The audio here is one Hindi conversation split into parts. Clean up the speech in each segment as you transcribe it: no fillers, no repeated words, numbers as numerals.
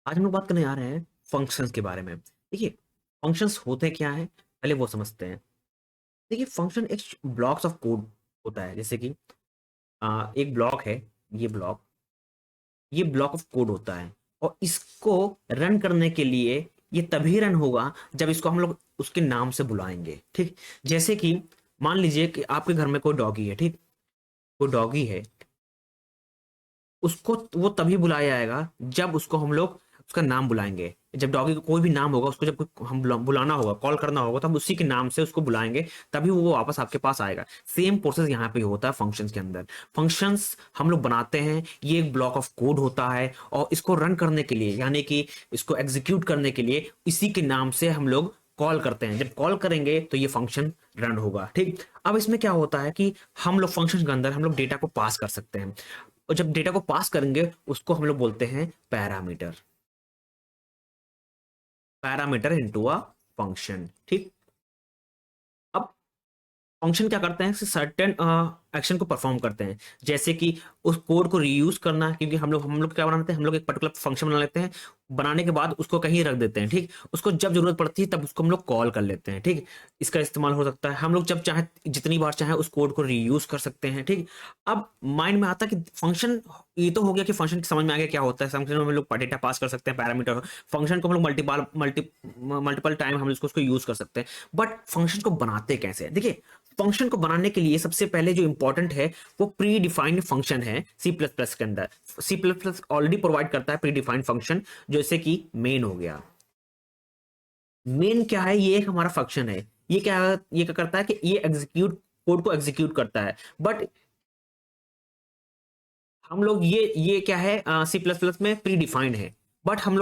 आज हम लोग बात करने जा रहे हैं फंक्शंस के बारे में। देखिए, फंक्शंस होते क्या है, पहले वो समझते हैं। देखिए, फंक्शन एक ब्लॉक्स ऑफ कोड होता है। जैसे कि एक ब्लॉक है, ये ब्लॉक ये ब्लॉक ऑफ कोड होता है, और इसको रन करने के लिए ये तभी रन होगा जब इसको हम लोग उसके नाम से बुलाएंगे। ठीक, जैसे कि मान लीजिए कि आपके घर में कोई डॉगी है। ठीक, कोई डॉगी है, उसको वो तभी बुलाया जाएगा जब उसको हम लोग उसका नाम बुलाएंगे। जब डॉगी का कोई भी नाम होगा, उसको जब कोई हम बुलाना होगा, कॉल करना होगा, तो हम उसी के नाम से उसको बुलाएंगे, तभी वो वापस आपके पास आएगा। सेम प्रोसेस यहाँ पे होता है फंक्शंस के अंदर। फंक्शंस हम लोग बनाते हैं, ये एक ब्लॉक ऑफ कोड होता है, और इसको रन करने के लिए, यानी कि इसको एग्जीक्यूट करने के लिए, इसी के नाम से हम लोग कॉल करते हैं। जब कॉल करेंगे तो ये फंक्शन रन होगा। ठीक, अब इसमें क्या होता है कि हम लोग फंक्शन के अंदर हम लोग डेटा को पास कर सकते हैं, और जब डेटा को पास करेंगे उसको हम लोग बोलते हैं parameter. Parameter into a function. ठीक, अब फंक्शन क्या करते हैं, सर्टेन एक्शन को परफॉर्म करते हैं, जैसे कि उस कोड को रीयूज करना। क्योंकि हम लोग क्या बनाते हैं, हम लोग एक पर्टिकुलर फंक्शन बना लेते हैं, बनाने के बाद उसको कहीं रख देते हैं। ठीक, उसको जब जरूरत पड़ती है तब उसको हम लोग कॉल कर लेते हैं। ठीक, इसका इस्तेमाल हो सकता है, हम लोग जब चाहे जितनी बार चाहे उस कोड को रीयूज कर सकते हैं। ठीक, अब माइंड में आता है कि फंक्शन, ये तो हो गया कि फंक्शन समझ में आ गया क्या होता है। फंक्शन में हम लोग डेटा पास कर सकते हैं, पैरामीटर। फंक्शन को हम लोग मल्टीपल टाइम हम उसको यूज कर सकते हैं। बट फंक्शन को बनाते कैसे हैं? देखिए, फंक्शन को बनाने के लिए सबसे पहले जो इंपॉर्टेंट है वो प्री डिफाइंड फंक्शन है। सी प्लस प्लस के अंदर C plus plus already provide करता है प्री डिफाइंड फंक्शन, जैसे कि मेन हो गया। मेन क्या है, ये एक हमारा फंक्शन है। ये क्या करता है कि ये एग्जीक्यूट, कोड को एग्जीक्यूट करता है। बट हम लोग ये क्या है, सी प्लस प्लस में प्री डिफाइंड है। बट हम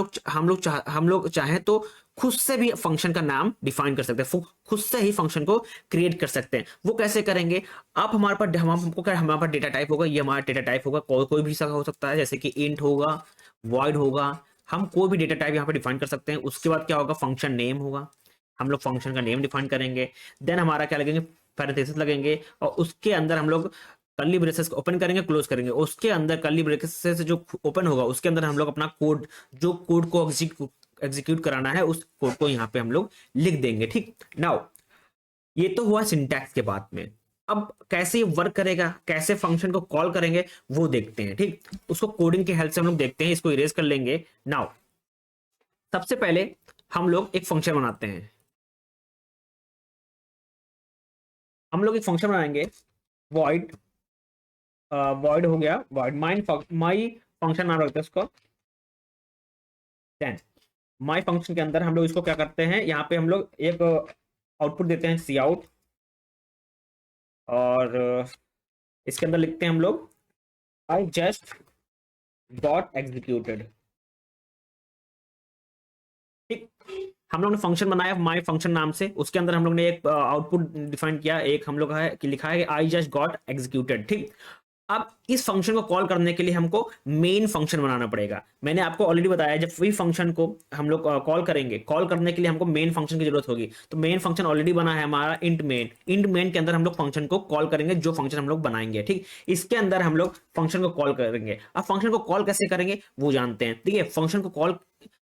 लोग चाहें तो खुद से भी फंक्शन का नाम डिफाइन कर सकते हैं, खुद से ही फंक्शन को क्रिएट कर सकते हैं। वो कैसे करेंगे? आप हमारे पास हमको क्या, हमारे पास डेटा टाइप होगा, ये हमारा डेटा टाइप होगा, कोई भी सा हो सकता है, जैसे कि इंट होगा, वॉइड होगा। हम कोई भी डेटा टाइप यहाँ पे डिफाइन कर सकते हैं। उसके बाद क्या होगा, फंक्शन नेम होगा, हम लोग फंक्शन का नेम डिफाइन करेंगे। देन हमारा क्या लगेंगे, पैरेंथेसिस लगेंगे, और उसके अंदर हम लोग कर्ली ब्रेसेस ओपन करेंगे, क्लोज करेंगे। उसके अंदर कर्ली ब्रेसेस जो ओपन होगा, उसके अंदर हम लोग अपना कोड, जो कोड को एग्जीक्यूट कराना है, उस कोड को यहाँ पे हम लोग लिख देंगे। ठीक, नाउ ये तो हुआ सिंटैक्स के बात में। अब कैसे ये वर्क करेगा, कैसे फंक्शन को कॉल करेंगे, वो देखते हैं। ठीक, उसको कोडिंग की हेल्प से हम लोग देखते हैं। इसको इरेज कर लेंगे। नाउ सबसे पहले हम लोग एक फंक्शन बनाते हैं। हम लोग एक फंक्शन बनाएंगे, वॉइड, वॉइड हो गया, वॉइड माई फंक्शन नाम रखते हैं उसको। देन माई फंक्शन के अंदर हम लोग इसको क्या करते हैं, यहाँ पे हम लोग एक आउटपुट देते हैं, सी आउट। और इसके अंदर लिखते हैं हम लोग, आई जस्ट डॉट एग्जीक्यूटेड। ठीक, हम लोग ने फंक्शन बनाया माई फंक्शन नाम से, उसके अंदर हम लोग ने एक आउटपुट डिफाइन किया, एक हम लोग है कि लिखा है आई जस्ट गॉट एग्जीक्यूटेड। ठीक, अब इस फंक्शन को कॉल करने के लिए हमको मेन फंक्शन बनाना पड़ेगा। मैंने आपको ऑलरेडी बताया, जब वही फंक्शन को हम लोग कॉल करेंगे, कॉल करने के लिए हमको मेन फंक्शन की जरूरत होगी। तो मेन फंक्शन ऑलरेडी बना है हमारा इंट मेन। इंट मेन के अंदर हम लोग फंक्शन को कॉल करेंगे, जो फंक्शन हम लोग बनाएंगे। ठीक, इसके अंदर हम लोग फंक्शन को कॉल करेंगे। अब फंक्शन को कॉल कैसे करेंगे वो जानते हैं। देखिए, फंक्शन को कॉल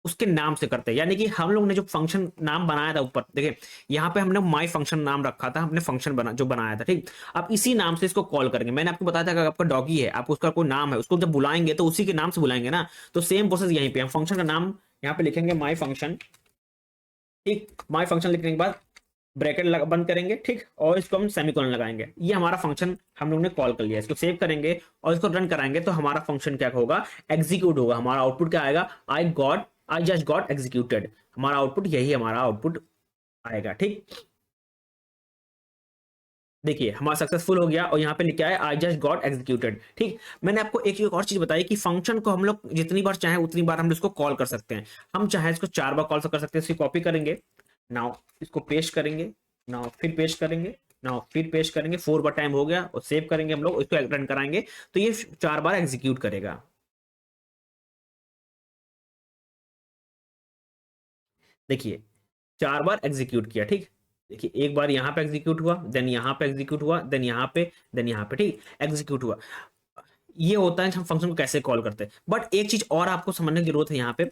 उसके नाम से करते हैं, यानी कि हम लोग ने जो फंक्शन नाम बनाया था ऊपर, देखिए यहाँ पे हमने माई फंक्शन नाम रखा था, हमने फंक्शन जो बनाया था। ठीक, अब इसी नाम से इसको कॉल करेंगे। मैंने आपको बताया था कि अगर आपका डॉगी है, आप उसका कोई नाम है, उसको जब बुलाएंगे तो उसी के नाम से बुलाएंगे ना। तो सेम प्रोसेस यहीं पे, हम फंक्शन का नाम यहाँ पे लिखेंगे माई फंक्शन। ठीक, माई फंक्शन लिखने के बाद ब्रैकेट बंद करेंगे। ठीक, और इसको हम सेमीकोलन लगाएंगे। ये हमारा फंक्शन हम लोग ने कॉल कर लिया। इसको सेव करेंगे और इसको रन कराएंगे, तो हमारा फंक्शन क्या होगा, एग्जीक्यूट होगा। हमारा आउटपुट क्या आएगा, आई जस्ट गॉट एग्जीक्यूटेड। हमारा आउटपुट यही, हमारा आउटपुट आएगा। ठीक, देखिए हमारा सक्सेसफुल हो गया, और यहाँ पे लिखा है आई जस्ट गॉट एग्जीक्यूटेड। ठीक, मैंने आपको एक और चीज बताई कि फंक्शन को हम लोग जितनी बार चाहे उतनी बार हम इसको कॉल कर सकते हैं। हम चाहे इसको 4 बार कॉल कर सकते हैं। इसकी कॉपी करेंगे, नाउ इसको पेस्ट करेंगे, नाउ फिर पेस्ट करेंगे, नाउ फिर पेस्ट करेंगे। 4 बार टाइम हो गया, और सेव करेंगे हम लोग, इसको रन कराएंगे, तो ये 4 बार एग्जीक्यूट करेगा। देखिए, 4 बार एग्जीक्यूट किया। ठीक, देखिए एक बार यहाँ पे एग्जीक्यूट हुआ, देन यहाँ पे एग्जीक्यूट हुआ, देन यहाँ पे, देन यहाँ पे। ठीक, एग्जीक्यूट हुआ। ये होता है कि हम फंक्शन को कैसे कॉल करते हैं। बट एक चीज और आपको समझने की जरूरत है यहाँ पे,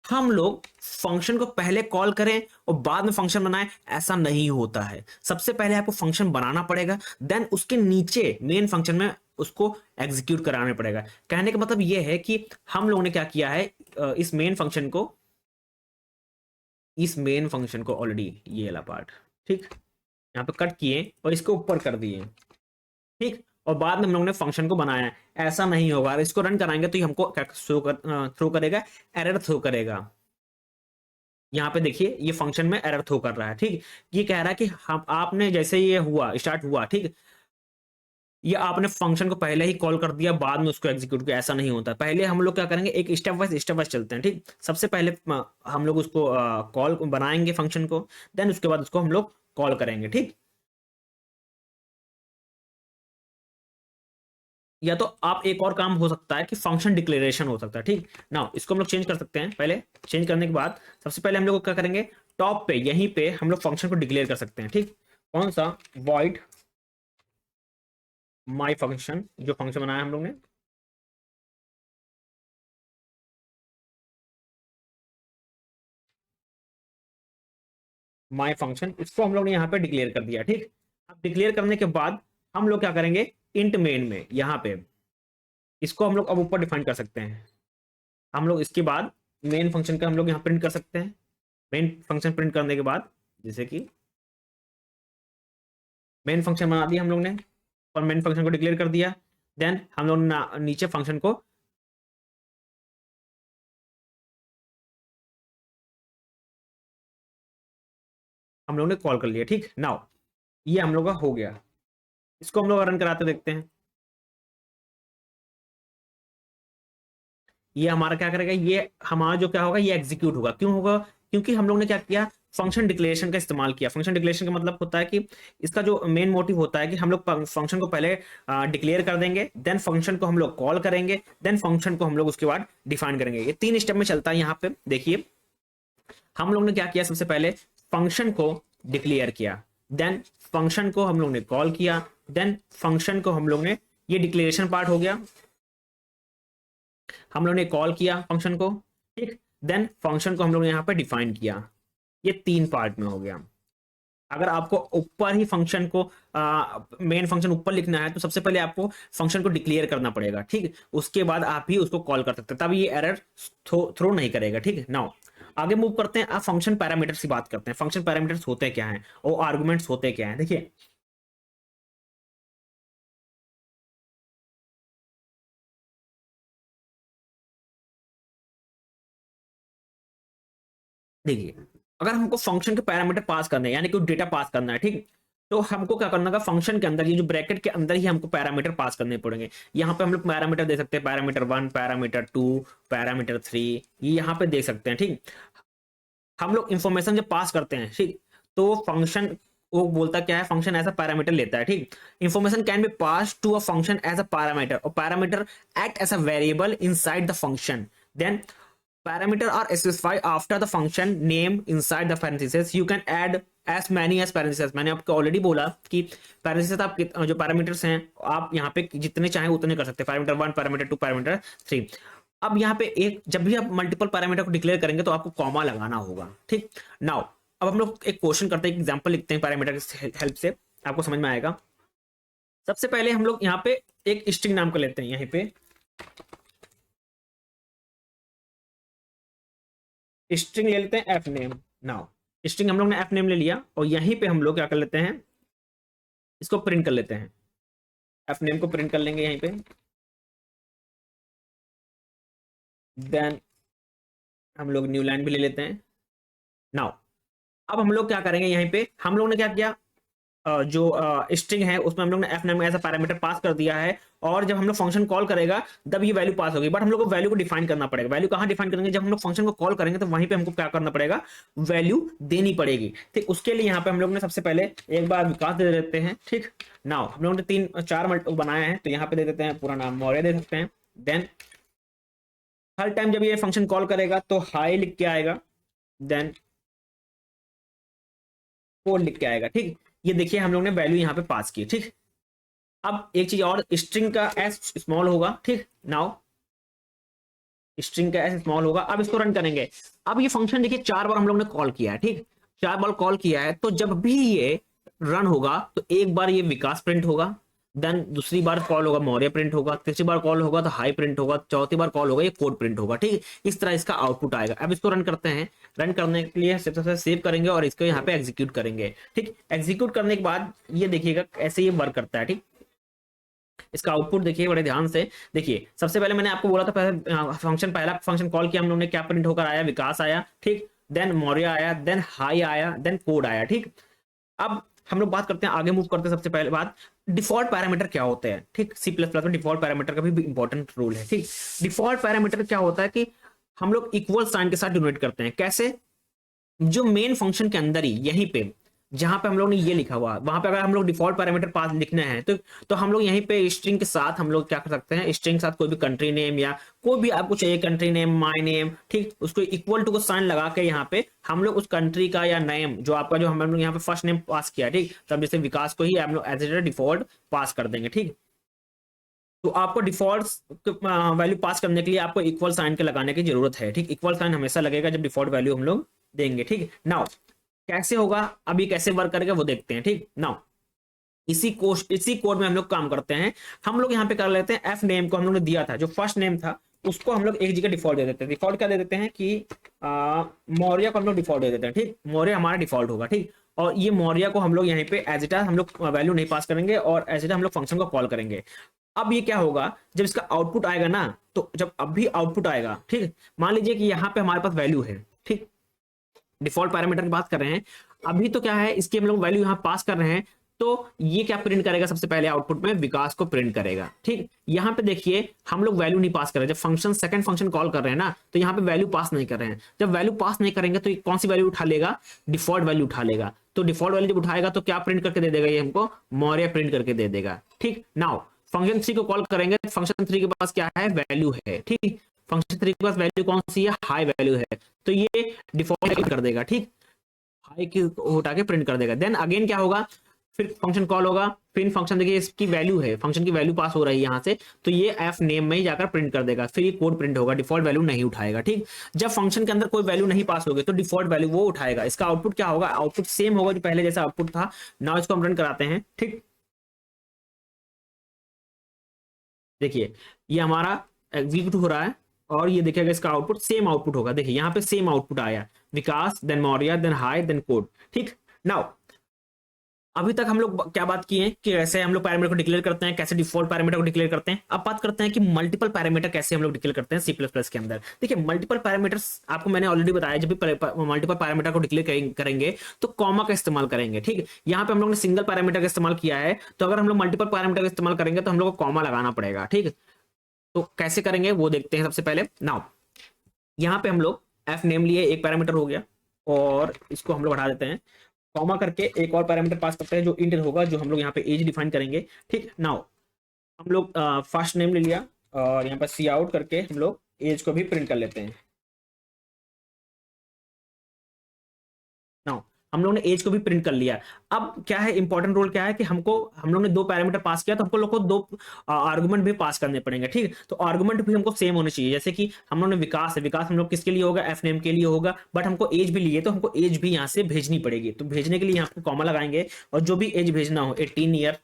हम लोग फंक्शन को पहले कॉल करें और बाद में फंक्शन बनाएं, ऐसा नहीं होता है। सबसे पहले आपको फंक्शन बनाना पड़ेगा, देन उसके नीचे मेन फंक्शन में उसको एग्जीक्यूट कराना पड़ेगा। कहने का मतलब ये है कि हम लोगों ने क्या किया है, इस मेन फंक्शन को ऑलरेडी ये वाला पार्ट, ठीक, यहाँ पे कट किए और इसको ऊपर कर दिए, ठीक, और बाद में हम लोगों ने फंक्शन को बनाया है। ऐसा नहीं होगा, अगर इसको रन कराएंगे तो ये हमको थ्रो करेगा, एरर थ्रो करेगा। यहाँ पे देखिए ये फंक्शन में एरर थ्रो कर रहा है, ठीक। ये कह रहा है कि हम आपने जैसे ये हुआ स्टार्ट हुआ, ठीक, ये आपने फंक्शन को पहले ही कॉल कर दिया बाद में उसको एग्जीक्यूट किया, ऐसा नहीं होता। पहले हम लोग क्या करेंगे, एक स्टेप वाइज चलते हैं, ठीक। सबसे पहले हम लोग उसको कॉल बनाएंगे फंक्शन को, देन उसके बाद उसको हम लोग कॉल करेंगे, ठीक। या तो आप एक और काम हो सकता है कि फंक्शन डिक्लेरेशन हो सकता है, ठीक ना। इसको हम लोग चेंज कर सकते हैं। पहले चेंज करने के बाद सबसे पहले हम लोग क्या करेंगे, टॉप पे यहीं पे हम लोग फंक्शन को डिक्लेयर कर सकते हैं, ठीक। कौन सा, वॉइड माई फंक्शन, जो फंक्शन बनाया हम लोग ने, माई फंक्शन, इसको हम लोग ने यहाँ पे डिक्लेयर कर दिया, ठीक। अब डिक्लेयर करने के बाद हम लोग क्या करेंगे, इंट मेन में यहाँ पे इसको हम लोग अब ऊपर डिफाइन कर सकते हैं। हम लोग इसके बाद मेन फंक्शन का हम लोग यहाँ प्रिंट कर सकते हैं। मेन फंक्शन प्रिंट करने के बाद जैसे कि मेन फंक्शन बना दिया हम लोग ने और मेन फंक्शन को डिक्लेयर कर दिया, देन हम लोग नीचे फंक्शन को हम लोग ने कॉल कर लिया, ठीक। नाउ ये हम लोग का हो गया। इसको हम लोग रन कराते देखते हैं। ये हमारा क्या करेगा, ये हमारा जो क्या होगा, ये एग्जीक्यूट होगा। क्यों होगा, क्योंकि हम लोग ने क्या किया, फंक्शन डिक्लेरेशन का इस्तेमाल किया। फंक्शन डिक्लेरेशन का मतलब होता है कि इसका जो मेन मोटिव होता है कि हम लोग फंक्शन को पहले डिक्लेयर कर देंगे, देन फंक्शन को हम लोग कॉल करेंगे, देन फंक्शन को हम लोग उसके बाद डिफाइन करेंगे। ये 3 स्टेप में चलता है। यहाँ पे देखिए हम लोग ने क्या किया, सबसे पहले फंक्शन को डिक्लेयर किया, देन फंक्शन को हम लोग ने कॉल किया, देन फंक्शन को हम लोग ने, ये डिक्लेरेशन पार्ट हो गया, हम लोग ने कॉल किया फंक्शन को, ठीक, देन फंक्शन को हम लोग ने यहाँ पे डिफाइन किया। ये 3 पार्ट में हो गया। अगर आपको ऊपर ही फंक्शन को मेन फंक्शन ऊपर लिखना है तो सबसे पहले आपको फंक्शन को डिक्लेयर करना पड़ेगा, ठीक। उसके बाद आप ही उसको कॉल कर सकते हैं, तब ये एरर थ्रो नहीं करेगा, ठीक है। नाउ आगे मूव करते हैं, आप फंक्शन पैरामीटर्स की बात करते हैं। फंक्शन पैरामीटर्स होते क्या हैं और आर्गुमेंट्स होते क्या हैं, देखिए देखिए अगर हमको फंक्शन के पैरामीटर पास करने हैं, यानी कि डेटा पास करना है, ठीक, तो हमको क्या करना होगा, फंक्शन के अंदर ये जो ब्रैकेट के अंदर ही हमको पैरामीटर पास करने पड़ेंगे। यहाँ पे हम लोग पैरामीटर दे सकते हैं, पैरामीटर 1, पैरामीटर 2, पैरामीटर 3, ये यहाँ पे दे सकते हैं, ठीक। हम लोग इंफॉर्मेशन जब पास करते हैं, ठीक, तो फंक्शन वो बोलता क्या है, फंक्शन ऐसा पैरामीटर लेता है, ठीक। Information can be pass to a function as a parameter, और parameter act as a variable inside the function. Then parameter are specified after the function name inside the parentheses. You can add as many as parentheses. मैंने आपको ऑलरेडी बोला कि parentheses आप जो पैरामीटर्स हैं आप यहाँ पे जितने चाहें उतने कर सकते हैं, पैरामीटर 1, पैरामीटर 2, पैरामीटर 3। अब यहाँ पे एक जब भी आप मल्टीपल पैरामीटर को डिक्लेयर करेंगे तो आपको कॉमा लगाना होगा, ठीक। नाउ अब हम लोग एक क्वेश्चन करते हैं, एग्जाम्पल लिखते हैं पैरामीटर की हेल्प से, आपको समझ में आएगा। सबसे पहले हम लोग यहाँ पे एक स्ट्रिंग नाम का लेते हैं, यहाँ पे स्ट्रिंग ले लेते हैं एफ नेम। नाउ स्ट्रिंग हम लोग ने एफ नेम ले लिया और यहीं पे हम लोग क्या कर लेते हैं, इसको प्रिंट कर लेते हैं। एफ नेम को प्रिंट कर लेंगे यहीं पे, देन हम लोग न्यू लाइन भी ले लेते हैं। नाउ अब हम लोग क्या करेंगे, यहीं पे हम लोग ने क्या किया, जो स्ट्रिंग है उसमें हम लोग ने F name as a parameter pass कर दिया है, और जब हम लोग फंक्शन कॉल करेगा तब ये वैल्यू पास होगी। बट हम लोग को वैल्यू को डिफाइन करना पड़ेगा। वैल्यू कहाँ डिफाइन करेंगे, जब हम लोग फंक्शन को कॉल करेंगे तो वहीं पे हमको क्या करना पड़ेगा, वैल्यू देनी पड़ेगी, ठीक। उसके लिए यहाँ पे हम लोग ने सबसे पहले एक बार विकास दे देते हैं, ठीक। नाउ हम लोग ने 3-4 मल्ट बनाए हैं तो यहाँ पे दे देते हैं पूरा नाम मौर्य दे सकते हैं। देन हर टाइम जब ये फंक्शन कॉल करेगा तो हाई लिख के आएगा, देन 4 लिख के आएगा, ठीक। ये देखिए हम लोग ने वैल्यू यहाँ पे पास की, ठीक। अब एक चीज और, स्ट्रिंग का एस स्मॉल होगा, ठीक। नाउ स्ट्रिंग का एस स्मॉल होगा। अब इसको रन करेंगे। अब ये फंक्शन देखिए 4 बार हम लोग ने कॉल किया है, ठीक। 4 बार कॉल किया है, तो जब भी ये रन होगा तो एक बार ये विकास प्रिंट होगा, देन दूसरी बार कॉल होगा मौर्य प्रिंट होगा, तीसरी बार कॉल होगा तो हाई प्रिंट होगा, चौथी बार कॉल होगा ये कोड प्रिंट होगा, ठीक। इस तरह इसका आउटपुट आएगा। अब इसको रन करते हैं। रन करने के लिए सबसे पहले सेव करेंगे और इसको यहाँ पे एग्जीक्यूट करेंगे, ठीक। एग्जीक्यूट करने के बाद ये देखिएगा ऐसे ये वर्क करता है, ठीक। इसका आउटपुट देखिए बड़े ध्यान से। देखिए सबसे पहले मैंने आपको बोला था, पहले फंक्शन, पहला फंक्शन कॉल किया हम लोगों ने, क्या प्रिंट होकर आया, विकास आया, ठीक। देन मौर्य आया, देन हाई आया, देन कोड आया, ठीक। अब हम लोग बात करते हैं, आगे मूव करते हैं। सबसे पहले बात, डिफॉल्ट पैरामीटर क्या होते हैं, ठीक। सी प्लस प्लस में डिफॉल्ट पैरामीटर का भी इंपॉर्टेंट रोल है, ठीक। डिफॉल्ट पैरामीटर क्या होता है कि हम लोग इक्वल साइन के साथ डिनोट करते हैं। कैसे? जो मेन फंक्शन के अंदर ही यहीं पे जहां पे हम लोग ने ये लिखा हुआ, वहां पे अगर हम लोग डिफॉल्ट पैरामीटर पास लिखना है तो हम लोग यहीं पे स्ट्रिंग के साथ हम लोग क्या कर सकते हैं, स्ट्रिंग के साथ कोई भी कंट्री नेम या कोई भी आपको चाहिए कंट्री नेम, माय नेम, ठीक, उसको इक्वल टू को साइन लगा के यहाँ पे हम लोग उस कंट्री का या नेम जो आपका, जो हम लोग यहाँ पे फर्स्ट नेम पास किया, ठीक, तब जैसे विकास को ही हम लोग एज ए डिफॉल्ट पास कर देंगे, ठीक। तो आपको डिफॉल्ट वैल्यू पास करने के लिए आपको इक्वल साइन के लगाने की जरूरत है, ठीक। इक्वल साइन हमेशा लगेगा जब डिफॉल्ट वैल्यू हम लोग देंगे, ठीक। नाउ कैसे होगा, अभी कैसे वर्क करेगा वो देखते हैं, ठीक। नाउ इसी कोड में हम लोग काम करते हैं। हम लोग यहाँ पे कर लेते हैं, एफ नेम को हम लोग ने दिया था, जो फर्स्ट नेम था उसको हम लोग एक जगह डिफॉल्ट दे देते हैं। डिफॉल्ट क्या दे देते हैं कि मौर्य को हम लोग डिफॉल्ट दे देते हैं, ठीक। मौर्य हमारा डिफॉल्ट होगा, ठीक। और ये मौर्य को हम लोग यहाँ पे एज इट हम लोग वैल्यू नहीं पास करेंगे और एज इट हम लोग फंक्शन को कॉल करेंगे। अब ये क्या होगा, जब इसका आउटपुट आएगा ना, तो जब अभी आउटपुट आएगा, ठीक, मान लीजिए कि यहाँ पे हमारे पास वैल्यू है, ठीक, डिफॉल्ट पैरामीटर की बात कर रहे हैं। अभी तो क्या है, इसकी हम लोग वैल्यू यहाँ पास कर रहे हैं, तो ये क्या प्रिंट करेगा, सबसे पहले आउटपुट में विकास को प्रिंट करेगा, ठीक। यहाँ पे देखिए हम लोग वैल्यू नहीं पास कर रहे, जब फंक्शन सेकंड फंक्शन कॉल कर रहे हैं ना, तो यहाँ पे वैल्यू पास नहीं कर रहे हैं। जब वैल्यू पास नहीं करेंगे तो ये कौन सी वैल्यू उठा लेगा, डिफॉल्ट वैल्यू उठा लेगा। तो डिफॉल्ट वैल्यू जब उठाएगा तो क्या प्रिंट करके दे देगा, ये हमको मौर्य प्रिंट करके दे देगा, ठीक। नाउ फंक्शन 3 को कॉल करेंगे, फंक्शन 3 के पास क्या है, वैल्यू है, ठीक। फंक्शन 3 के पास वैल्यू कौन सी है, हाई वैल्यू है, तो ये डिफॉल्ट कर देगा, ठीक, हाई की उठा के प्रिंट कर देगा। देन अगेन क्या होगा, फिर फंक्शन कॉल होगा, फिर फंक्शन देखिए इसकी वैल्यू है, फंक्शन की वैल्यू पास हो रही है यहाँ से, तो ये एफ नेम में ही जाकर प्रिंट कर देगा, फिर ये कोड प्रिंट होगा, डिफॉल्ट वैल्यू नहीं उठाएगा, ठीक। जब फंक्शन के अंदर कोई वैल्यू नहीं पास होगी तो डिफॉल्ट वैल्यू वो उठाएगा। इसका आउटपुट क्या होगा, आउटपुट सेम होगा जो पहले जैसा आउटपुट था। नाउ इसको हम रन कराते हैं, ठीक। देखिए ये हमारा एग्जीक्यूट हो रहा है और ये देखिएगा इसका आउटपुट सेम आउटपुट होगा। देखिए यहाँ पे सेम आउटपुट आया, Vikas, then Maurya, then hi, then code, ठीक। नाउ अभी तक हम लोग क्या बात की है कि कैसे हम लोग पैरामीटर को डिक्लेयर करते हैं, कैसे डिफॉल्ट पैरामीटर को डिक्लेयर करते हैं। अब बात करते हैं कि मल्टीपल पैरामीटर कैसे हम लोग डिक्लेयर करते हैं सी प्लस प्लस के अंदर। देखिए मल्टीपल पैरामीटर्स आपको मैंने ऑलरेडी बताया, जब भी मल्टीपल पैरामीटर को डिक्लेयर करेंगे तो कॉमा का इस्तेमाल करेंगे, ठीक। यहाँ पे हम लोग ने सिंगल पैरामीटर का इस्तेमाल किया है, तो अगर हम लोग मल्टीपल पैरामीटर का इस्तेमाल करेंगे तो हम लोग को कॉमा लगाना पड़ेगा, ठीक। तो कैसे करेंगे वो देखते हैं। सबसे पहले नाउ यहाँ पे हम लोग एफ नेम लिए, एक पैरामीटर हो गया और इसको हम लोग हटा देते हैं, कॉमा करके एक और पैरामीटर पास करते हैं जो इंट होगा, जो हम लोग यहाँ पे एज डिफाइन करेंगे, ठीक। नाउ हम लोग फर्स्ट नेम ले लिया और यहाँ पर सी आउट करके हम लोग एज को भी प्रिंट कर लेते हैं। नाउ हम लोग ने एज को भी प्रिंट कर लिया। अब क्या है, इंपॉर्टेंट रोल क्या है कि हमको, हम लोग ने 2 पैरामीटर पास किया तो हमको लोग को 2 आर्गुमेंट भी पास करने पड़ेंगे, ठीक। तो आर्गुमेंट भी हमको सेम होने चाहिए। जैसे कि हम लोग ने विकास है, विकास हम लोग किसके लिए होगा, एफ नेम के लिए होगा, बट हमको एज भी लिए तो हमको एज भी यहाँ से भेजनी पड़ेगी। तो भेजने के लिए यहाँ पे कॉमा लगाएंगे और जो भी एज भेजना हो 18 ईयर,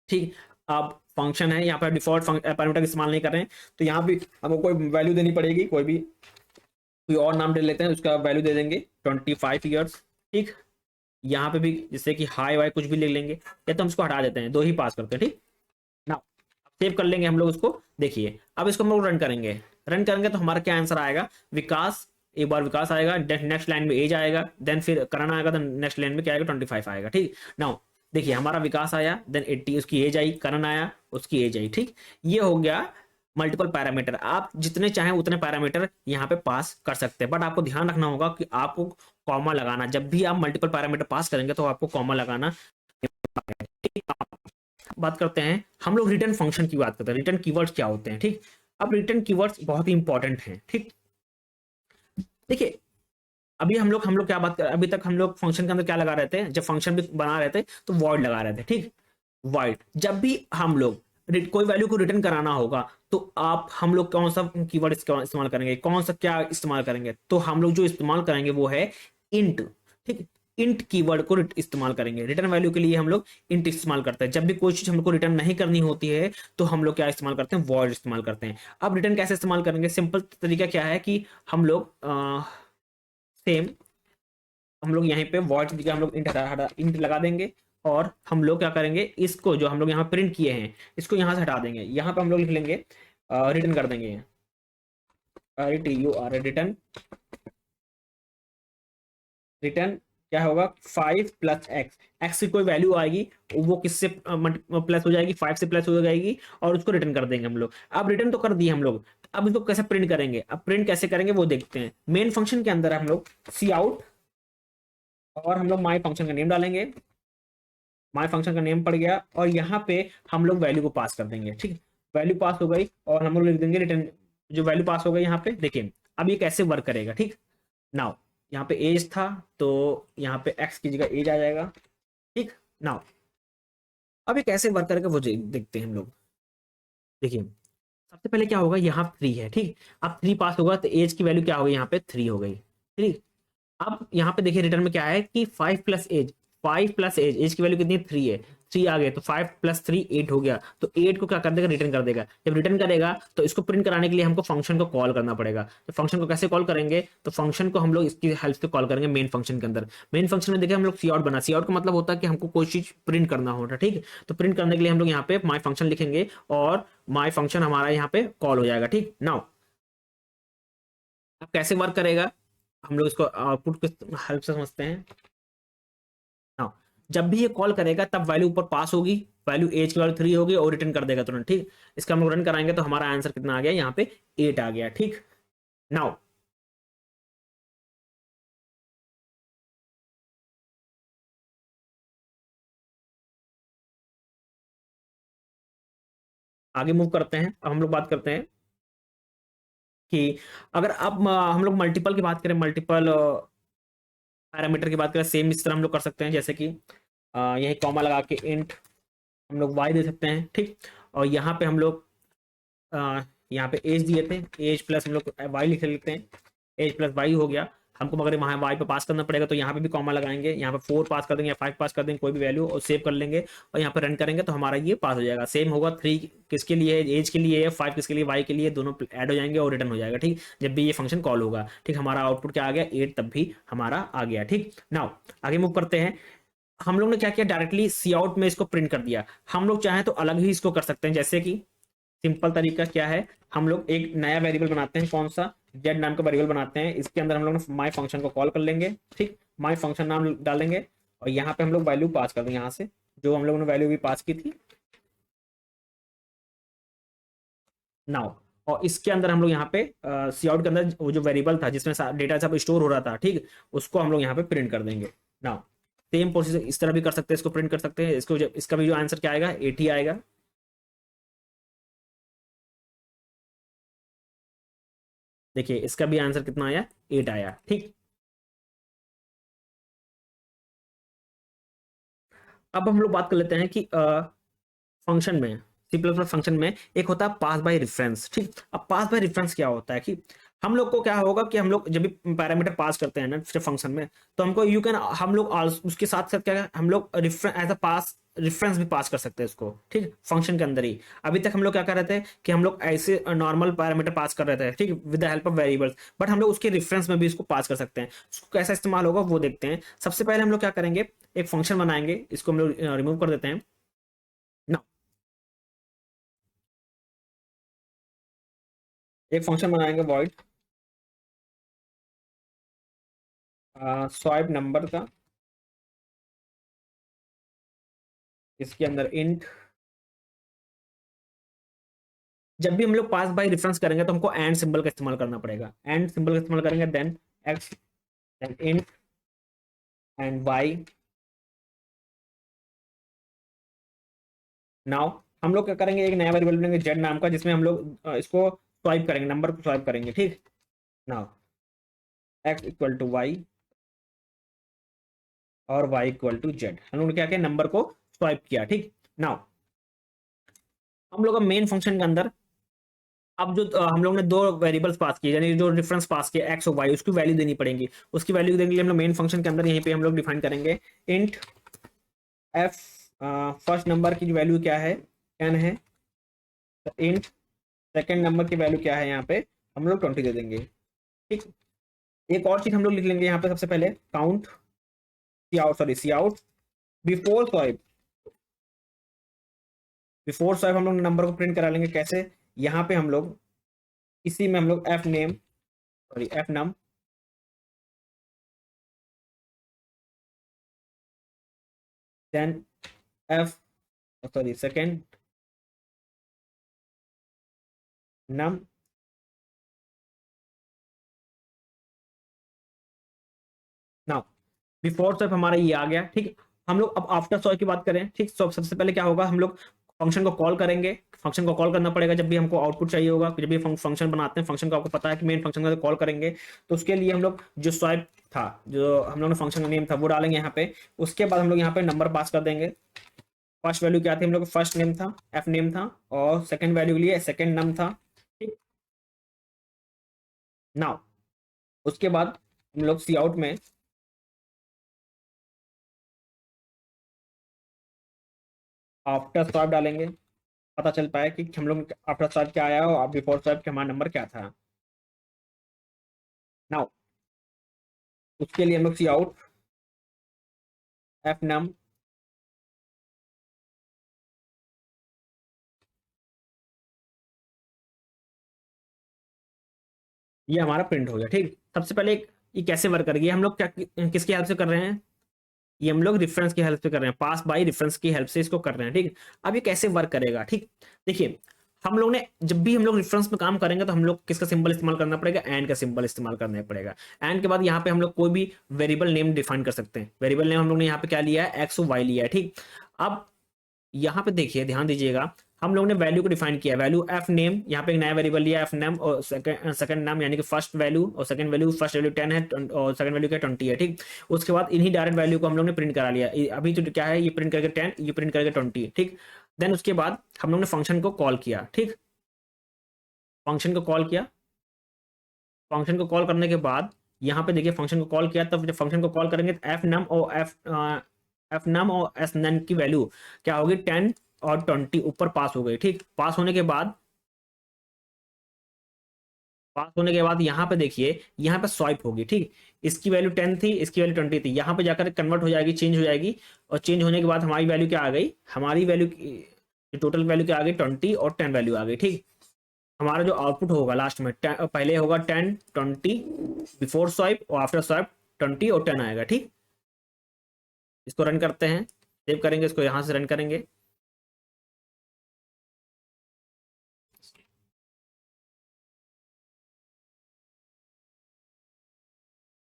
ठीक। अब फंक्शन है यहाँ पर डिफॉल्ट पैरामीटर इस्तेमाल नहीं कर रहे हैं, तो यहाँ भी हमको कोई वैल्यू देनी पड़ेगी, कोई और नाम दे लेते हैं, उसका वैल्यू दे देंगे 25 ईयर्स, ठीक। यहाँ पे भी जैसे कि हाई वाई कुछ भी लिख लेंगे, या तो हम इसको हटा देते हैं, 2 ही पास करते हैं, ठीक ना। सेव कर लेंगे हम लोग उसको। देखिए अब इसको हम लोग रन करेंगे तो हमारा क्या आंसर आएगा, विकास, एक बार विकास आएगा, नेक्स्ट लाइन में एज आएगा, देन फिर करण आएगा, तो नेक्स्ट लाइन में क्या आएगा, 25 आएगा, ठीक। नाउ देखिए हमारा विकास आया, देन 80 उसकी एज आई, करण आया उसकी एज आई, ठीक। ये हो गया मल्टीपल पैरामीटर। आप जितने चाहें उतने पैरामीटर यहाँ पे पास कर सकते हैं, बट आपको ध्यान रखना होगा कि आपको कॉमा लगाना, जब भी आप मल्टीपल पैरामीटर पास करेंगे तो आपको कॉमा लगाना। बात करते हैं हम लोग रिटर्न फंक्शन की, बात करते हैं रिटर्न कीवर्ड्स क्या होते हैं, ठीक। अब रिटर्न कीवर्ड्स बहुत ही इंपॉर्टेंट हैं, ठीक। देखिए अभी हम लोग क्या बात कर, अभी तक हम लोग फंक्शन के अंदर क्या लगा रहे थे, जब फंक्शन भी बना रहे थे तो वॉइड लगा रहे थे, ठीक। वाइड। जब भी हम लोग कोई वैल्यू को रिटर्न कराना होगा तो आप हम लोग कौन सा कीवर्ड इस्तेमाल करेंगे, कौन सा क्या इस्तेमाल करेंगे, तो हम लोग जो इस्तेमाल करेंगे वो है इंट। ठीक, इंट कीवर्ड को इस्तेमाल करेंगे। रिटर्न वैल्यू के लिए हम लोग इंट इस्तेमाल करते हैं। जब भी कोई चीज हमको रिटर्न नहीं करनी होती है तो हम लोग क्या इस्तेमाल करते हैं, वॉइड इस्तेमाल करते हैं। अब रिटर्न कैसे इस्तेमाल करेंगे, सिंपल तरीका क्या है कि हम लोग सेम हम लोग यहीं पे वॉइड की जगह हम लोग इंट हटा हटा इंट लगा देंगे। और हम लोग क्या करेंगे, इसको जो हम लोग यहाँ प्रिंट किए हैं इसको यहाँ से हटा देंगे। यहाँ पे हम लोग लिख लेंगे रिटर्न कर देंगे, रिटर्न। रिटर्न क्या होगा, 5 प्लस एक्स। एक्स की कोई वैल्यू आएगी वो किससे प्लस हो जाएगी, 5 से प्लस हो जाएगी और उसको रिटर्न कर देंगे हम लोग। अब रिटर्न तो कर दिए हम लोग, अब इसको कैसे प्रिंट करेंगे, अब प्रिंट कैसे करेंगे वो देखते हैं। मेन फंक्शन के अंदर हम लोग सी आउट और हम लोग माई फंक्शन का नेम डालेंगे। माई फंक्शन का नेम पड़ गया और यहाँ पे हम लोग वैल्यू को पास कर देंगे। ठीक है, वैल्यू पास हो गई और हम लोग लिख देंगे रिटर्न। जो वैल्यू पास हो गई यहाँ पे देखिए, अब ये कैसे वर्क करेगा। ठीक, नाउ यहाँ पे एज था तो यहाँ पे एक्स की जगह एज आ जाएगा। ठीक, नाउ अब ये कैसे वर्क करेगा वो देखते हैं हम लोग। देखिए सबसे पहले क्या होगा, यहाँ 3 है। ठीक, अब 3 पास होगा तो एज की वैल्यू क्या हो गई, यहाँ पे 3 हो गई। ठीक, अब यहाँ पे देखिए रिटर्न में क्या है कि 5 plus age, 5 plus age, age की वैल्यू कितनी है, 3 है। 3 आ गए तो 5 प्लस 3 8 हो गया। तो 8 को क्या कर देगा, रिटर्न कर देगा। जब रिटर्न करेगा तो इसको प्रिंट कराने के लिए हमको फंक्शन को कॉल करना पड़ेगा। तो फंक्शन को कैसे कॉल करेंगे, तो फंक्शन को हम लोग इसकी हेल्प से कॉल करेंगे मेन फंक्शन के अंदर। मेन फंक्शन में देखिए हम लोग सी आउट बना, सी आउट का मतलब होता है कि हमको कोई चीज प्रिंट करना होता है। ठीक है, तो प्रिंट करने के लिए हम लोग यहाँ पे माई फंक्शन लिखेंगे और माई फंक्शन हमारा यहाँ पे कॉल हो जाएगा। ठीक, नाउ अब कैसे वर्क करेगा, हम लोग इसको आउटपुट की हेल्प से समझते हैं। हाँ, जब भी ये कॉल करेगा तब वैल्यू ऊपर पास होगी, वैल्यू एज की वैल्यू 3 होगी और रिटर्न कर देगा तुरंत। ठीक, इसका हम लोग रन कराएंगे तो हमारा आंसर कितना आ गया, यहाँ पे 8 आ गया। ठीक, नाउ आगे मूव करते हैं। अब हम लोग बात करते हैं कि अगर अब हम लोग मल्टीपल की बात करें, मल्टीपल पैरामीटर की बात करें, सेम इस तरह हम लोग कर सकते हैं। जैसे कि यही कॉमा लगा के इंट हम लोग वाई दे सकते हैं। ठीक, और यहाँ पे हम लोग यहाँ पे एज दिए थे, एज प्लस हम लोग वाई लिख लेते हैं, एज प्लस वाई हो गया। हमको मगर वहाँ वाई पे पास करना पड़ेगा तो यहाँ पे भी कॉमा लगाएंगे, यहाँ पे 4 पास कर देंगे या 5 पास कर देंगे कोई भी वैल्यू और सेव कर लेंगे और यहाँ पे रन करेंगे तो हमारा ये पास हो जाएगा। सेम होगा 3 किसके लिए है, एज के लिए है, 5 किसके लिए, वाई के लिए, दोनों ऐड हो जाएंगे और रिटर्न हो जाएगा। ठीक, जब भी ये फंक्शन कॉल होगा। ठीक, हमारा आउटपुट क्या आ गया, 8 तब भी हमारा आ गया। ठीक, नाउ आगे मूव करते हैं। हम लोग ने क्या किया, डायरेक्टली सी आउट में इसको प्रिंट कर दिया। हम लोग चाहें तो अलग ही इसको कर सकते हैं। जैसे कि सिंपल तरीका क्या है, हम लोग एक नया वेरिएबल बनाते हैं, कौन सा, जेड नाम का वेरिएबल बनाते हैं। इसके अंदर हम लोग माई फंक्शन को कॉल कर लेंगे। ठीक, माई फंक्शन नाम डालेंगे और यहाँ पे हम लोग वैल्यू पास कर देंगे, यहाँ से जो हम लोगों ने वैल्यू भी पास की थी। नाउ और इसके अंदर हम लोग यहाँ पे सी आउट के अंदर वो जो वेरिएबल था जिसमें डेटा सब स्टोर हो रहा था, ठीक, उसको हम लोग यहाँ पे प्रिंट कर देंगे। नाउ सेम प्रोसेस इस तरह भी कर सकते हैं, इसको प्रिंट कर सकते हैं। इसको इसका भी जो आंसर क्या आएगा, 80 आएगा। देखिए इसका भी आंसर कितना आया, 8 आया। ठीक, अब हम लोग बात कर लेते हैं कि फंक्शन में, सी प्लस प्लस फंक्शन में एक होता है पास बाय रेफरेंस। ठीक, अब पास बाय रेफरेंस क्या होता है कि हम लोग को क्या होगा कि हम लोग जब भी पैरामीटर पास करते हैं ना फंक्शन में तो हमको यू कैन हम लोग उसके साथ साथ क्या है, हम लोग reference as a pass reference भी पास कर सकते हैं इसको। ठीक, फंक्शन के अंदर ही। अभी तक हम लोग क्या कर रहे थे कि हम लोग ऐसे नॉर्मल पैरामीटर पास कर रहे थे, ठीक, with the help of variables, but हम लोग उसके रेफरेंस में भी इसको पास कर सकते हैं। उसको कैसा इस्तेमाल होगा वो देखते हैं। सबसे पहले हम लोग क्या करेंगे, एक फंक्शन बनाएंगे, इसको हम लोग रिमूव कर देते हैं ना। एक फंक्शन बनाएंगे वॉइड स्वाइप नंबर का, इसके अंदर इंट। जब भी हम लोग पास बाय रेफरेंस करेंगे तो हमको एंड सिंबल का इस्तेमाल करना पड़ेगा। एंड सिंबल का इस्तेमाल करेंगे, then X, then int and Y. Now हम लोग क्या करेंगे, एक नया वेरिएबल बनाएंगे जेड नाम का, जिसमें हम लोग इसको स्वाइप करेंगे, नंबर को स्वाइप करेंगे। ठीक, now X equal to Y और वाई इक्वल टू जेड, हम लोगों ने क्या किया, नंबर को स्वाइप किया। ठीक, नाउ हम लोग मेन फंक्शन के अंदर अब जो हम लोग ने दो वेरिएबल्स पास किए, यानी जो डिफरेंस पास किया एक्स और वाई, उसकी वैल्यू देनी पड़ेगी। उसकी वैल्यू देने के लिए हम लोग मेन फंक्शन के अंदर यहीं पे हम लोग डिफाइन करेंगे इंट एफ, फर्स्ट नंबर की वैल्यू क्या है, 10 है, तो इंट सेकेंड नंबर की वैल्यू क्या है, यहाँ पे हम लोग 20 दे देंगे। ठीक, एक और चीज हम लोग लिख लेंगे यहाँ पे, सबसे पहले count C out, sorry C out before swipe. Before swipe हम लोग नंबर को प्रिंट करा लेंगे कैसे, यहाँ पे हम लोग इसी में हम लोग एफ नेम, सॉरी एफ नम, देन एफ, सॉरी सेकेंड नम, नाउ बिफोर स्वाइप हमारा ये आ गया। ठीक, हम लोग अब आफ्टर स्वाइप की बात करें। ठीक, तो सबसे पहले क्या होगा, हम लोग फंक्शन को कॉल करेंगे। फंक्शन को कॉल करना पड़ेगा जब भी हमको आउटपुट चाहिए होगा। जब भी फंक्शन बनाते हैं, फंक्शन को आपको पता है कि मेन फंक्शन को कॉल करेंगे, तो उसके लिए हम लोग जो स्वाइप था, जो हम लोग ने फंक्शन का नेम था, वो डालेंगे यहाँ पे। उसके बाद हम लोग यहाँ पे नंबर पास कर देंगे। फर्स्ट वैल्यू क्या थी, हम लोग फर्स्ट नेम था, एफ नेम था, और सेकंड वैल्यू के लिए सेकंड नम था। ठीक, नाउ उसके बाद हम लोग सी आउट में आफ्टर स्वाइप डालेंगे, पता चल पाए कि हम लोग आफ्टर स्वाइप क्या आया और बिफोर स्वाइप के हमारा नंबर क्या था। नाउ उसके लिए हम लोग सी आउट एफ नम, ये हमारा प्रिंट हो गया। ठीक, सबसे पहले ये कैसे वर्क करेगी, हम लोग क्या किसकी हेल्प से कर रहे हैं, ये हम लोग रेफरेंस की हेल्प से कर रहे हैं, पास बाय रेफरेंस की हेल्प से इसको कर रहे हैं। ठीक, अब ये कैसे वर्क करेगा, ठीक देखिए, हम लोग ने जब भी हम लोग रेफरेंस में काम करेंगे तो हम लोग किसका सिंबल इस्तेमाल करना पड़ेगा, एंड का सिंबल इस्तेमाल करना पड़ेगा। एंड के बाद यहाँ पे हम लोग कोई भी वेरिएबल नेम डिफाइन कर सकते हैं। वेरिएबल नेम हम लोग ने यहाँ पे क्या लिया है, एक्स और वाई लिया है। ठीक, अब यहाँ पे देखिए, ध्यान दीजिएगा, हम लोग ने वैल्यू को डिफाइन किया, वैल्यू एफ नेम, यहाँ पे एक नया वेरिएबल लिया एफ नेम, और सेकंड नाम यानी कि फर्स्ट वैल्यू, और सेकंड वैल्यू, फर्स्ट वैल्यू 10 है और सेकंड वैल्यू क्या 20 है। ठीक, उसके बाद इन्हीं डायरेक्ट वैल्यू को हम लोग ने प्रिंट करा लिया। अभी तो क्या है, ये प्रिंट करके 10, ये प्रिंट करके 20। ठीक, देन उसके बाद हम लोग ने फंक्शन को कॉल किया। ठीक, फंक्शन को कॉल किया, फंक्शन को कॉल करने के बाद यहाँ पे देखिए, फंक्शन को कॉल किया, तब जब फंक्शन को कॉल करेंगे तो एफ नम और एफ नम और एस नन की वैल्यू क्या होगी, 10 और 20 ऊपर पास हो गई। ठीक, पास होने के बाद यहाँ पे देखिए, यहाँ पे स्वाइप होगी। ठीक, इसकी वैल्यू 10 थी, इसकी वैल्यू 20 थी, यहाँ पे जाकर कन्वर्ट हो जाएगी, चेंज हो जाएगी, और चेंज होने के बाद हमारी वैल्यू क्या आ गई, हमारी वैल्यू टोटल वैल्यू क्या आ गई, 20 और 10 वैल्यू आ गई। ठीक, हमारा जो आउटपुट होगा लास्ट में, पहले होगा 10 20 बिफोर स्वाइप, और आफ्टर स्वाइप 20 और 10 आएगा। ठीक, इसको रन करते हैं, सेव करेंगे, इसको यहाँ से रन करेंगे।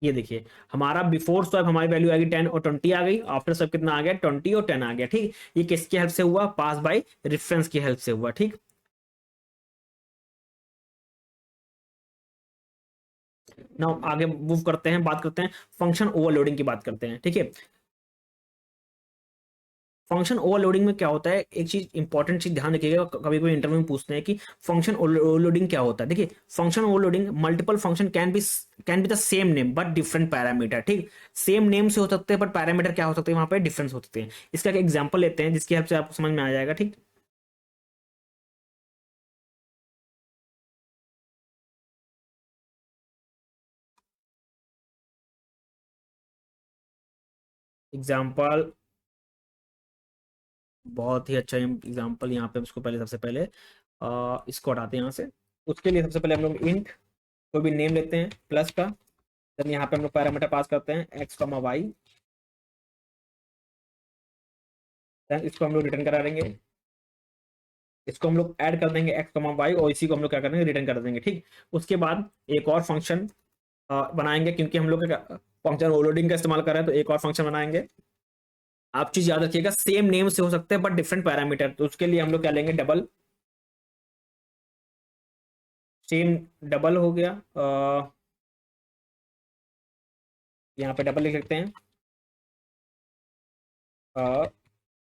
ये देखिए, हमारा बिफोर स्वाइप हमारी वैल्यू आ गई 10 और 20 आ गई, आफ्टर स्वाइप कितना आ गया, 20 और 10 आ गया। ठीक, ये किसकी हेल्प से हुआ, पास बाय रेफरेंस की हेल्प से हुआ। ठीक, ना आगे मूव करते हैं, बात करते हैं फंक्शन ओवरलोडिंग की बात करते हैं। ठीक है, फंक्शन ओवरलोडिंग में क्या होता है, एक चीज इंपॉर्टेंट चीज ध्यान रखिएगा, कभी कोई इंटरव्यू में पूछते हैं कि फंक्शन ओवरलोडिंग क्या होता है। देखिए, function overloading, multiple function can be the same name but different parameter. ठीक, सेम नेम से हो सकते हैं बट पैरामीटर क्या हो सकते हैं, वहां पे डिफरेंस हो सकते हैं। इसका एक एग्जांपल लेते हैं जिसकी हेल्प से आपको समझ में आ जाएगा। ठीक, एग्जाम्पल, बहुत ही अच्छा एग्जाम्पल, यहाँ पे उसको पहले, सबसे पहले इसको हटाते हैं यहाँ से। उसके लिए सबसे पहले हम लोग इंट कोई भी नेम लेते हैं प्लस का, देन यहाँ पे हम लोग पैरामीटर पास करते हैं एक्स कॉमा वाई, देन इसको हम लोग रिटर्न करा देंगे, इसको हम लोग ऐड कर देंगे एक्स कॉमा वाई, और इसी को हम लोग क्या कर देंगे, रिटर्न कर देंगे। ठीक, उसके बाद एक और फंक्शन बनाएंगे, क्योंकि हम लोग फंक्शन ओवरलोडिंग का इस्तेमाल कर रहे हैं, तो एक और फंक्शन बनाएंगे। आप चीज याद रखिएगा, सेम नेम से हो सकते हैं बट डिफरेंट पैरामीटर, तो उसके लिए हम लोग क्या लेंगे, डबल, सेम डबल हो गया, यहाँ पे डबल लिख सकते हैं,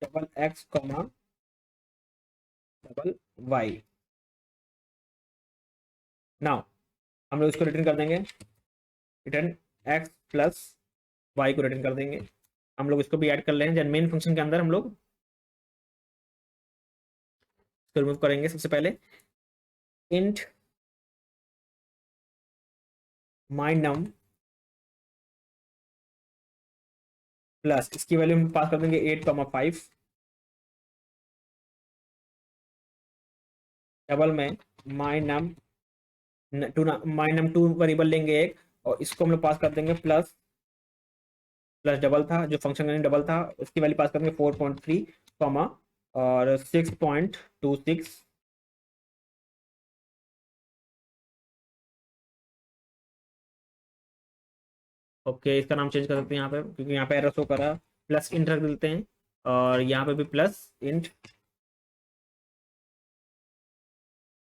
double X comma double Y. Now हम लोग इसको रिटर्न कर देंगे, रिटर्न एक्स प्लस वाई को रिटर्न कर देंगे। हम लोग इसको भी ऐड कर लें, जब मेन फंक्शन के अंदर हम लोग इसको रिमूव करेंगे। सबसे पहले इंट माई नम प्लस इसकी वैल्यू हम पास कर देंगे 8,5 डबल में माई नम to, my num two variable लेंगे एक, और इसको हम लोग पास कर देंगे प्लस प्लस डबल था जो फंक्शन का नेम डबल था, उसकी वैल्यू पास करेंगे 4.3 कॉमा और 6.26। ओके, इसका नाम चेंज कर सकते हैं यहाँ पे, क्योंकि यहाँ पे एरर शो कर रहा है। प्लस इंट रख देते हैं, और यहाँ पे भी प्लस इंट।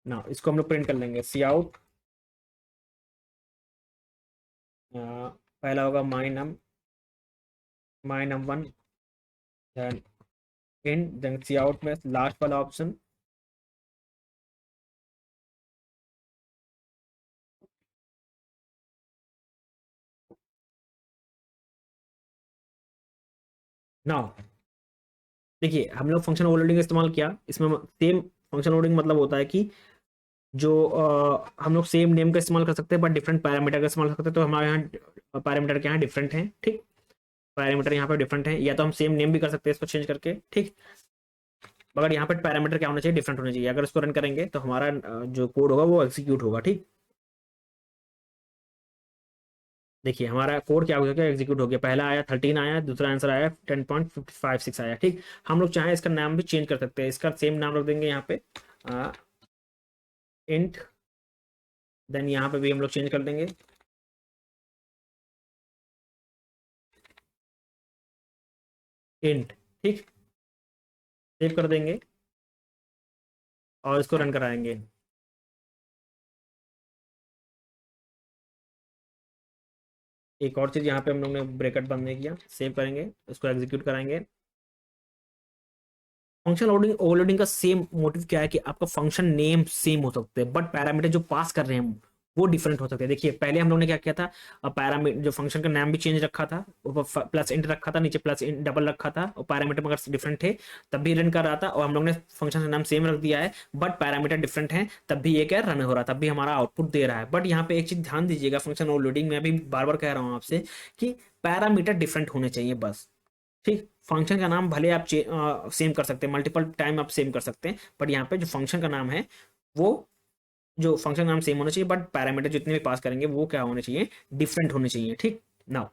ना इसको हम लोग प्रिंट कर लेंगे, सी आउट पहला होगा माई नम one, then in, then C out में लास्ट वाला ऑप्शन। नाउ देखिए, हम लोग फंक्शन ओवरलोडिंग का इस्तेमाल किया, इसमें सेम फंक्शन ओवरलोडिंग मतलब होता है कि जो हम लोग सेम नेम का इस्तेमाल कर सकते हैं बट डिफरेंट पैरामीटर का इस्तेमाल कर सकते हैं। तो हमारे यहाँ पैरामीटर के यहाँ डिफरेंट हैं, ठीक, पैरामीटर यहाँ पे डिफरेंट है, या तो हम सेम नेम भी कर सकते हैं इसको चेंज करके, ठीक, मगर यहाँ पे पैरामीटर क्या होना चाहिए, डिफरेंट होना चाहिए। अगर इसको रन करेंगे तो हमारा जो कोड होगा वो एग्जीक्यूट होगा, ठीक। देखिए हमारा कोड क्या हो गया, एग्जीक्यूट हो गया, पहला आया 13 आया, दूसरा आंसर आया 10.556 आया, ठीक। हम लोग चाहें इसका नाम भी चेंज कर सकते हैं, इसका सेम नाम रख देंगे यहाँ पे इंट, देन यहाँ पे भी हम लोग चेंज कर देंगे इंट, ठीक, सेव कर देंगे और इसको रन कराएंगे। एक और चीज़ यहाँ पे हम लोग ने ब्रैकेट बंद नहीं किया, सेव करेंगे, इसको एग्जीक्यूट कराएंगे। फंक्शन ओवरलोडिंग ओवरलोडिंग का सेम मोटिव क्या है कि आपका फंक्शन नेम सेम हो सकते हैं बट पैरामीटर जो पास कर रहे हैं वो डिफरेंट हो सकते हैं। देखिए पहले हम लोग ने क्या किया था, पैरामीटर जो फंक्शन का नाम भी चेंज रखा था, ऊपर प्लस इंट रखा था, नीचे प्लस इंट डबल रखा था, और पैरामीटर मगर डिफरेंट थे तब भी रन कर रहा था, और हम लोग ने फंक्शन का नाम सेम रख दिया है बट पैरामीटर डिफरेंट है तब भी ये क्या रन हो रहा है, तब भी हमारा आउटपुट दे रहा है। बट यहाँ पे एक चीज ध्यान दीजिएगा, फंक्शन ओवरलोडिंग में अभी बार बार कह रहा हूँ आपसे कि पैरामीटर डिफरेंट होने चाहिए बस, ठीक। फंक्शन का नाम भले आप सेम कर सकते हैं, मल्टीपल टाइम आप सेम कर सकते हैं, बट यहाँ पे जो फंक्शन का नाम है वो, जो फंक्शन नाम सेम होना चाहिए बट पैरामीटर जितने भी पास करेंगे वो क्या होने चाहिए, डिफरेंट होने चाहिए, ठीक। नाउ